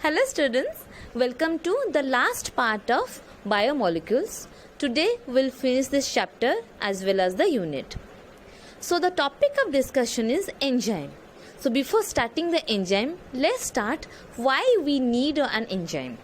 Hello students, welcome to the last part of biomolecules. Today we'll finish this chapter as well as the unit. So the topic of discussion is enzyme. So before starting the enzyme, let's start why we need an enzyme.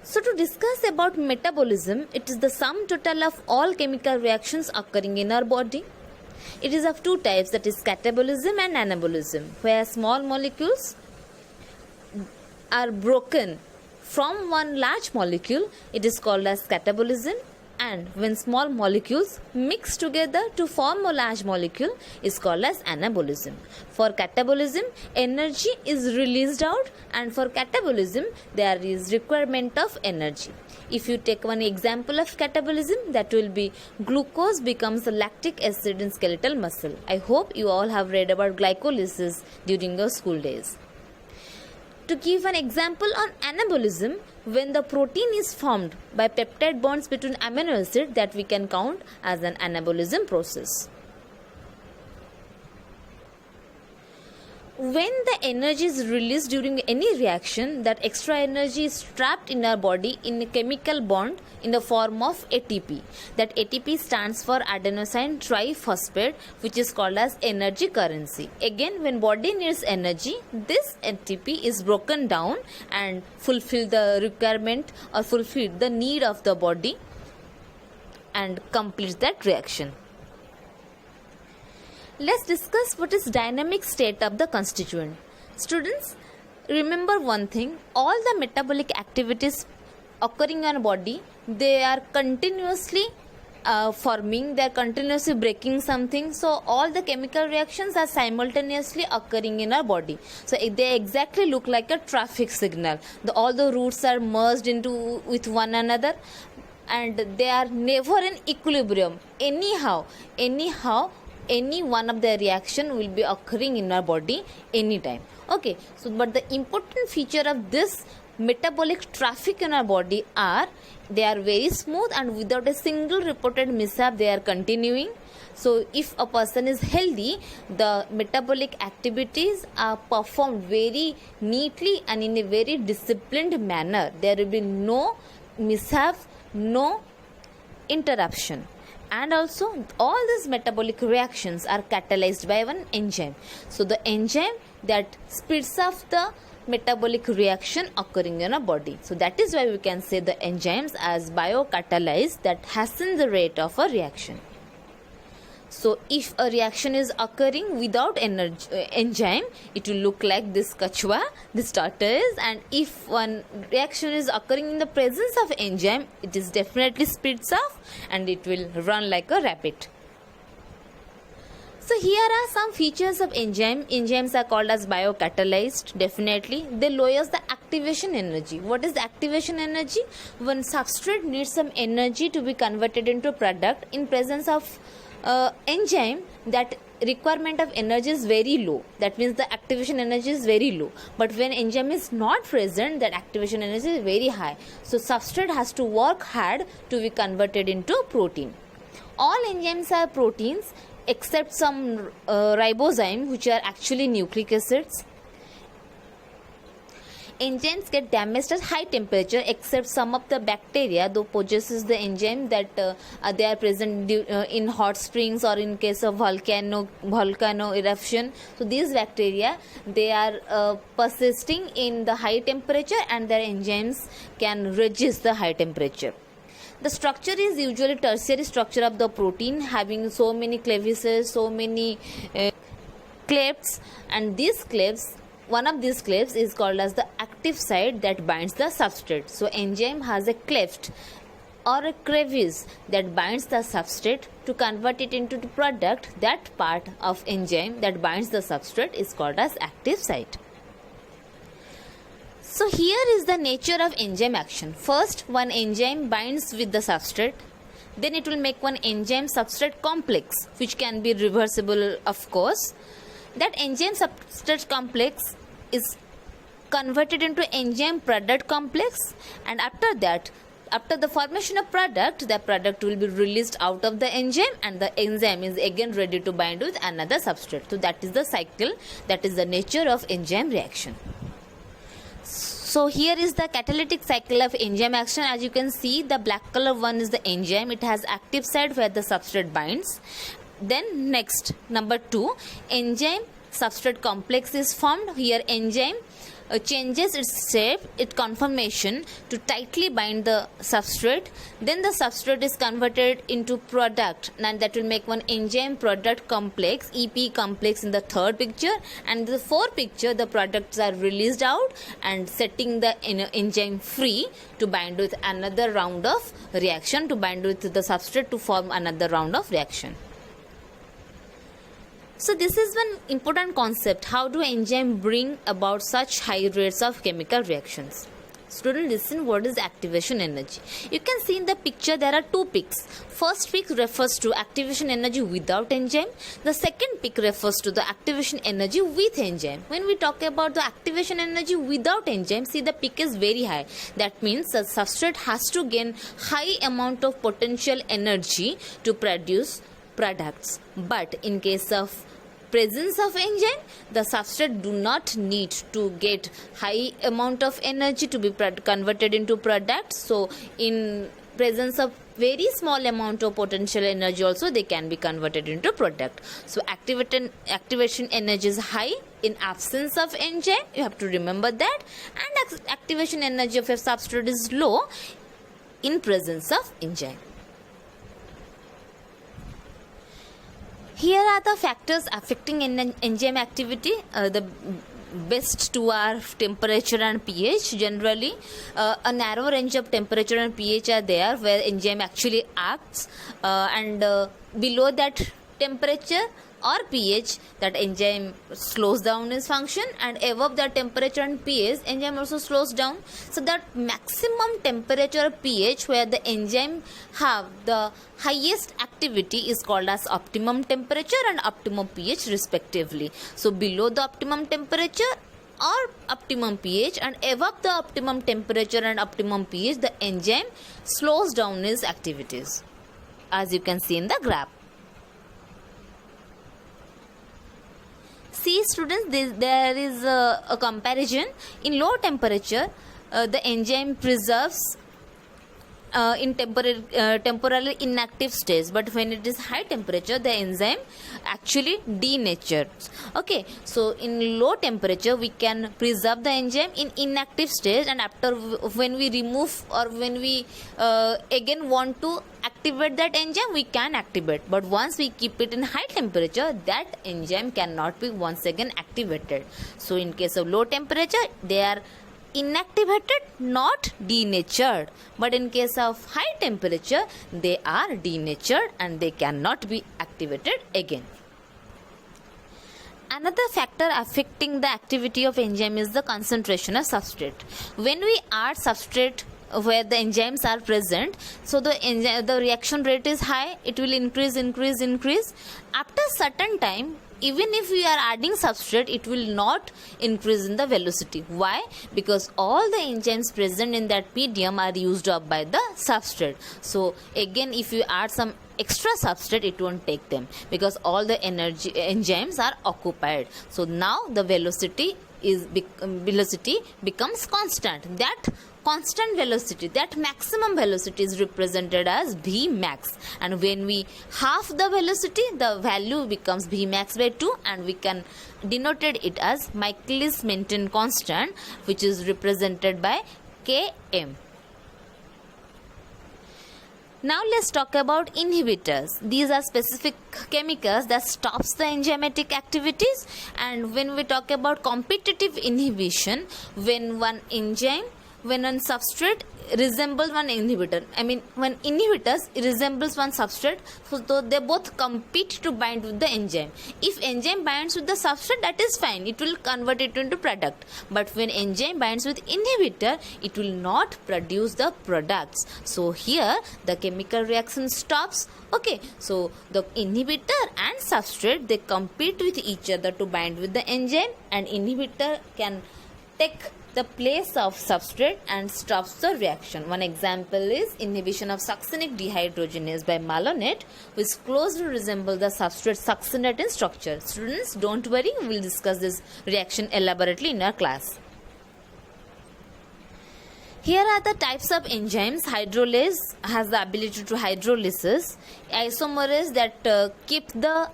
So to discuss about metabolism, it is the sum total of all chemical reactions occurring in our body. It is of two types, that is catabolism and anabolism, where small molecules are broken from one large molecule, it is called as catabolism, and when small molecules mix together to form a large molecule is called as anabolism. For catabolism, energy is released out, and for catabolism there is requirement of energy. If you take one example of catabolism, that will be glucose becomes a lactic acid in skeletal muscle. I hope you all have read about glycolysis during your school days. To give an example on anabolism, when the protein is formed by peptide bonds between amino acid, that we can count as an anabolism process. When the energy is released during any reaction, that extra energy is trapped in our body in a chemical bond in the form of ATP. That ATP stands for adenosine triphosphate, which is called as energy currency. Again, when body needs energy, this ATP is broken down and fulfill the requirement or fulfill the need of the body and completes that reaction. Let's discuss what is dynamic state of the constituent. Students, remember one thing, all the metabolic activities occurring in our body, they are continuously forming, they are continuously breaking something. So all the chemical reactions are simultaneously occurring in our body. So they exactly look like a traffic signal. All the routes are merged into with one another, and they are never in equilibrium. Anyhow, any one of the reaction will be occurring in our body anytime. Okay, so but the important feature of this metabolic traffic in our body are they are very smooth and without a single reported mishap they are continuing. So if a person is healthy, the metabolic activities are performed very neatly and in a very disciplined manner. There will be no mishap, no interruption. And also all these metabolic reactions are catalyzed by one enzyme. So the enzyme that speeds up the metabolic reaction occurring in a body. So that is why we can say the enzymes as biocatalysts that hasten the rate of a reaction. So if a reaction is occurring without enzyme, it will look like this kachua, this tortoise, and if one reaction is occurring in the presence of enzyme, it is definitely speeds up and it will run like a rabbit. So here are some features of enzyme. Enzymes are called as biocatalyzed. Definitely, they lowers the activation energy. What is the activation energy? When substrate needs some energy to be converted into a product, in presence of enzyme, that requirement of energy is very low. That means the activation energy is very low. But when enzyme is not present, that activation energy is very high. So substrate has to work hard to be converted into protein. All enzymes are proteins except some ribozyme, which are actually nucleic acids. Enzymes get damaged at high temperature except some of the bacteria though possesses the enzyme that they are present in hot springs or in case of volcano eruption. So these bacteria, they are persisting in the high temperature and their enzymes can resist the high temperature. The structure is usually tertiary structure of the protein, having so many clevices, so many clefts, and these clefts, one of these clefts is called as the active site that binds the substrate. So enzyme has a cleft or a crevice that binds the substrate to convert it into the product. That part of enzyme that binds the substrate is called as active site. So here is the nature of enzyme action. First, one enzyme binds with the substrate. Then it will make one enzyme substrate complex, which can be reversible, of course. That enzyme substrate complex is converted into enzyme product complex, and after that, after the formation of product, the product will be released out of the enzyme and the enzyme is again ready to bind with another substrate. So that is the cycle, that is the nature of enzyme reaction. So here is the catalytic cycle of enzyme action. As you can see, the black color one is the enzyme. It has active side where the substrate binds. Then next, number 2, enzyme substrate complex is formed. Here enzyme changes its shape, its conformation to tightly bind the substrate. Then the substrate is converted into product, and that will make one enzyme product complex, EP complex in the third picture. And the fourth picture, the products are released out and setting the enzyme free to bind with another round of reaction, to bind with the substrate to form another round of reaction. So this is one important concept. How do enzymes bring about such high rates of chemical reactions? Student, listen, what is activation energy? You can see in the picture there are 2 peaks. First peak refers to activation energy without enzyme. The second peak refers to the activation energy with enzyme. When we talk about the activation energy without enzyme, see the peak is very high. That means the substrate has to gain high amount of potential energy to produce products. But in case of presence of enzyme, the substrate do not need to get high amount of energy to be converted into products. So in presence of very small amount of potential energy also, they can be converted into product. So activation energy is high in absence of enzyme, you have to remember that, and activation energy of a substrate is low in presence of enzyme. Here are the factors affecting enzyme activity. The best 2 are temperature and pH. Generally, a narrow range of temperature and pH are there where enzyme actually acts, and below that temperature or pH, that enzyme slows down its function, and above that temperature and pH, enzyme also slows down. So that maximum temperature pH where the enzyme have the highest activity is called as optimum temperature and optimum pH respectively. So below the optimum temperature or optimum pH and above the optimum temperature and optimum pH, the enzyme slows down its activities, as you can see in the graph. See students, there is a comparison. In low temperature, the enzyme preserves in temporarily inactive stage, but when it is high temperature, the enzyme actually denatures. Okay, so in low temperature we can preserve the enzyme in inactive stage, and after when we remove or when we again want to activate that enzyme, we can activate. But once we keep it in high temperature, that enzyme cannot be once again activated. So in case of low temperature, they are inactivated, not denatured. But in case of high temperature, they are denatured and they cannot be activated again. Another factor affecting the activity of enzyme is the concentration of substrate. When we add substrate where the enzymes are present, so the reaction rate is high, it will increase. After certain time, even if we are adding substrate, it will not increase in the velocity. Why? Because all the enzymes present in that medium are used up by the substrate. So again, if you add some extra substrate, it won't take them because all the enzymes are occupied. So now the velocity becomes constant. That constant velocity, that maximum velocity is represented as Vmax, and when we half the velocity, the value becomes Vmax by 2, and we can denote it as Michaelis-Menten constant, which is represented by Km. Now let's talk about inhibitors. These are specific chemicals that stops the enzymatic activities. And when we talk about competitive inhibition, when one substrate resembles one inhibitor, when inhibitors resembles one substrate, so they both compete to bind with the enzyme. If enzyme binds with the substrate, that is fine, it will convert it into product. But when enzyme binds with inhibitor, it will not produce the products. So here the chemical reaction stops. Okay, so the inhibitor and substrate, they compete with each other to bind with the enzyme, and inhibitor can take the place of substrate and stops the reaction. One example is inhibition of succinic dehydrogenase by malonate, which closely resemble the substrate succinate in structure. Students, don't worry, we will discuss this reaction elaborately in our class. Here are the types of enzymes. Hydrolase has the ability to hydrolysis. Isomerase that keep the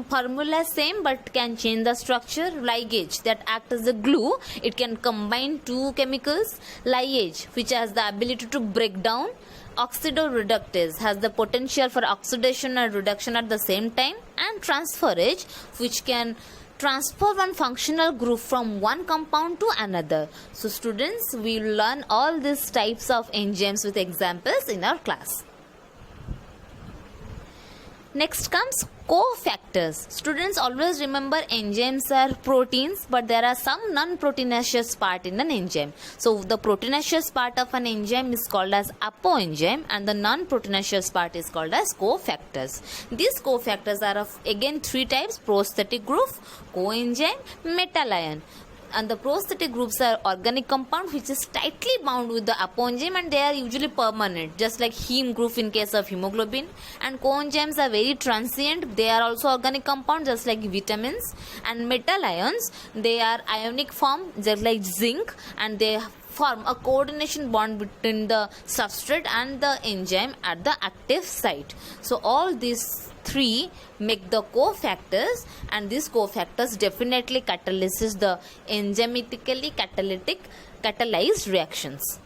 formula same but can change the structure. Ligase that act as a glue. It can combine two chemicals. Liase which has the ability to break down. Oxidoreductase has the potential for oxidation and reduction at the same time. And transferase which can transfer one functional group from one compound to another. So students, we will learn all these types of enzymes with examples in our class. Next comes cofactors. Students, always remember enzymes are proteins, but there are some non-proteinaceous part in an enzyme. So the proteinaceous part of an enzyme is called as apoenzyme and the non-proteinaceous part is called as cofactors. These cofactors are of again three types: prosthetic group, coenzyme, metal ion. And the prosthetic groups are organic compound which is tightly bound with the apoenzyme and they are usually permanent, just like heme group in case of hemoglobin. And coenzymes are very transient. They are also organic compound just like vitamins. And metal ions, they are ionic form just like zinc, and they form a coordination bond between the substrate and the enzyme at the active site. So all these three make the cofactors, and these cofactors definitely catalyzes the enzymatically catalyzed reactions.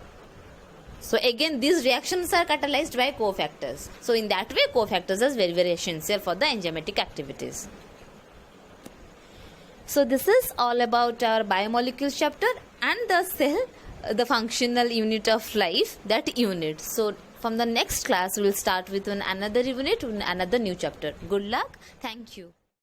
So again, these reactions are catalyzed by cofactors. So in that way, cofactors are very, very essential for the enzymatic activities. So this is all about our biomolecules chapter and the cell, the functional unit of life, that unit. So from the next class, we will start with another unit, another new chapter. Good luck. Thank you.